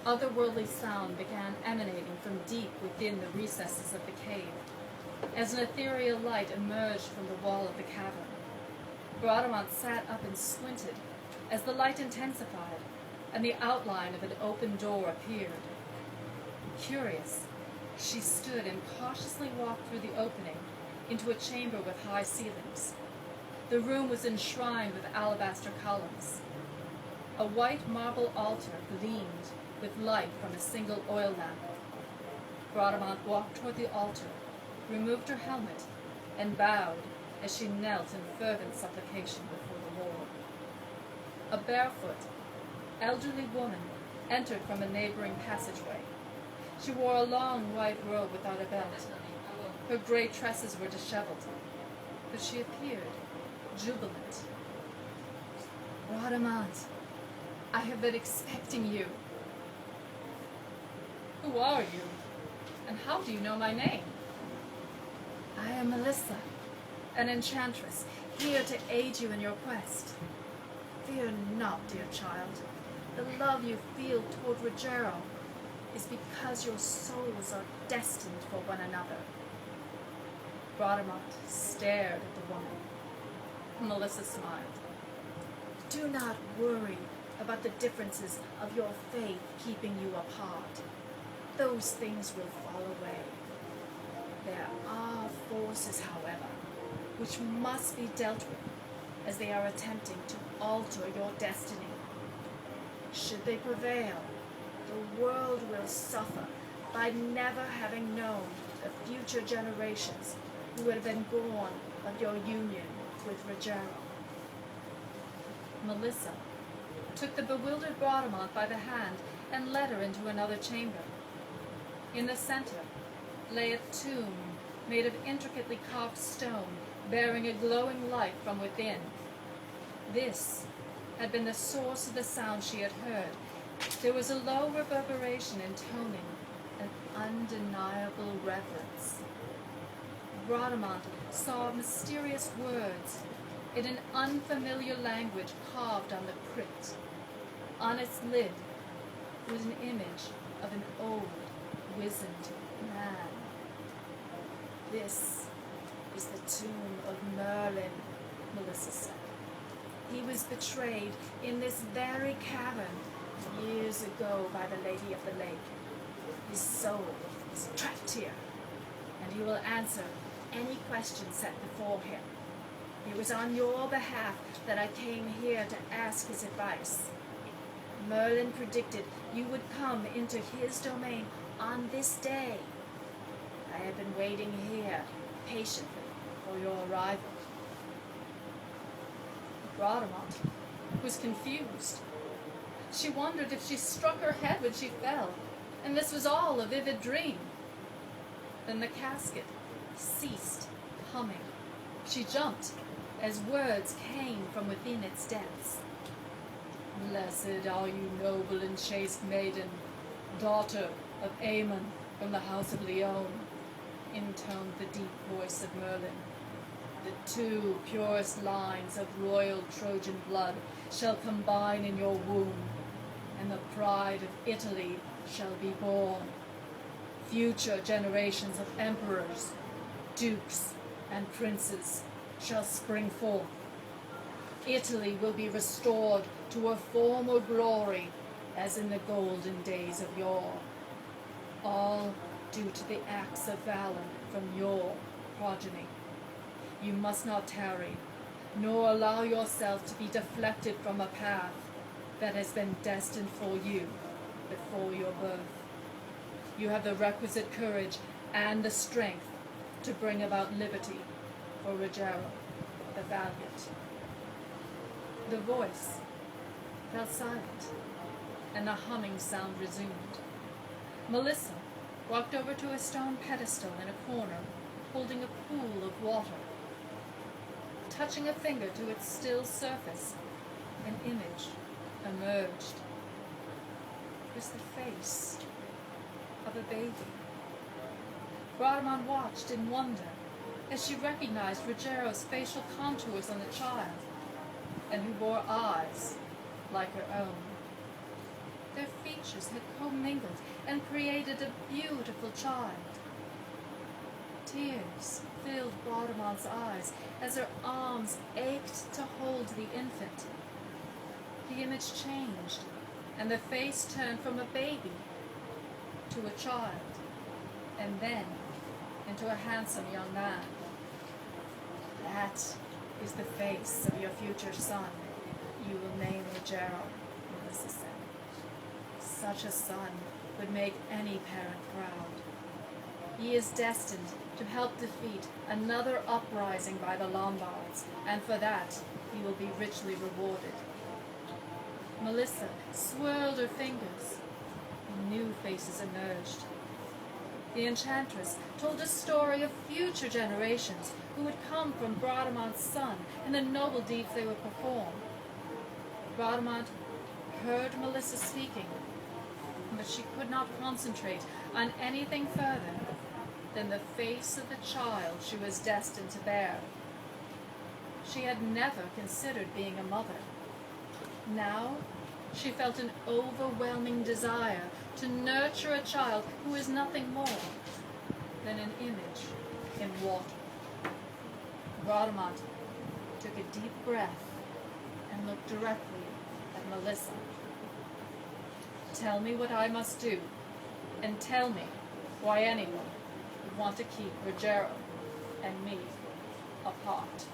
Otherworldly sound began emanating from deep within the recesses of the cave, as an ethereal light emerged from the wall of the cavern. Bradamante sat up and squinted as the light intensified, and the outline of an open door appeared. Curious, she stood and cautiously walked through the opening into a chamber with high ceilings. The room was enshrined with alabaster columns. A white marble altar gleamed with light from a single oil lamp. Bradamante walked toward the altar, removed her helmet, and bowed as she knelt in fervent supplication before the Lord. A barefoot, elderly woman entered from a neighboring passageway. She wore a long white robe without a belt. Her gray tresses were disheveled, but she appeared jubilant. Bradamante, I have been expecting you. Who are you, and how do you know my name? I am Melissa, an enchantress, here to aid you in your quest. Fear not, dear child. The love you feel toward Rogero is because your souls are destined for one another. Bradamante stared at the woman. Melissa smiled. Do not worry about the differences of your faith keeping you apart. Those things will fall away. There are forces, however, which must be dealt with as they are attempting to alter your destiny. Should they prevail, the world will suffer by never having known the future generations who would have been born of your union with Rogero. Melissa took the bewildered Bradamante by the hand and led her into another chamber. In the center lay a tomb made of intricately carved stone, bearing a glowing light from within. This had been the source of the sound she had heard. There was a low reverberation intoning an undeniable reverence. Bradamante saw mysterious words in an unfamiliar language carved on the crypt. On its lid was an image of an old, wizened man. This is the tomb of Merlin, Melissa said. He was betrayed in this very cavern years ago by the Lady of the Lake. His soul is trapped here, and he will answer any question set before him. It was on your behalf that I came here to ask his advice. Merlin predicted you would come into his domain on this day. I have been waiting here patiently for your arrival. Bradamante was confused. She wondered if she struck her head when she fell, and this was all a vivid dream. Then the casket ceased humming. She jumped as words came from within its depths. Blessed are you, noble and chaste maiden, daughter of Aemon from the house of Leon, intoned the deep voice of Merlin. The two purest lines of royal Trojan blood shall combine in your womb, and the pride of Italy shall be born. Future generations of emperors, dukes, and princes shall spring forth. Italy will be restored to her former glory as in the golden days of yore, all due to the acts of valor from your progeny. You must not tarry, nor allow yourself to be deflected from a path that has been destined for you before your birth. You have the requisite courage and the strength to bring about liberty for Rogero the Valiant. The voice fell silent, and the humming sound resumed. Melissa walked over to a stone pedestal in a corner, holding a pool of water. Touching a finger to its still surface, an image emerged. It was the face of a baby. Bradamante watched in wonder as she recognized Rogero's facial contours on the child, and who bore eyes like her own. Their features had commingled and created a beautiful child. Tears filled Bradamante's eyes as her arms ached to hold the infant. The image changed, and the face turned from a baby to a child, and then into a handsome young man. That is the face of your future son. You will name Rogero, Melissa said. Such a son would make any parent proud. He is destined to help defeat another uprising by the Lombards, and for that he will be richly rewarded. Melissa swirled her fingers, and new faces emerged. The enchantress told a story of future generations who would come from Bradamante's son and the noble deeds they would perform. Bradamante heard Melissa speaking, but she could not concentrate on anything further than the face of the child she was destined to bear. She had never considered being a mother. Now she felt an overwhelming desire to nurture a child who is nothing more than an image in water. Bradamante took a deep breath and looked directly at Melissa. Tell me what I must do, and tell me why anyone would want to keep Rogero and me apart.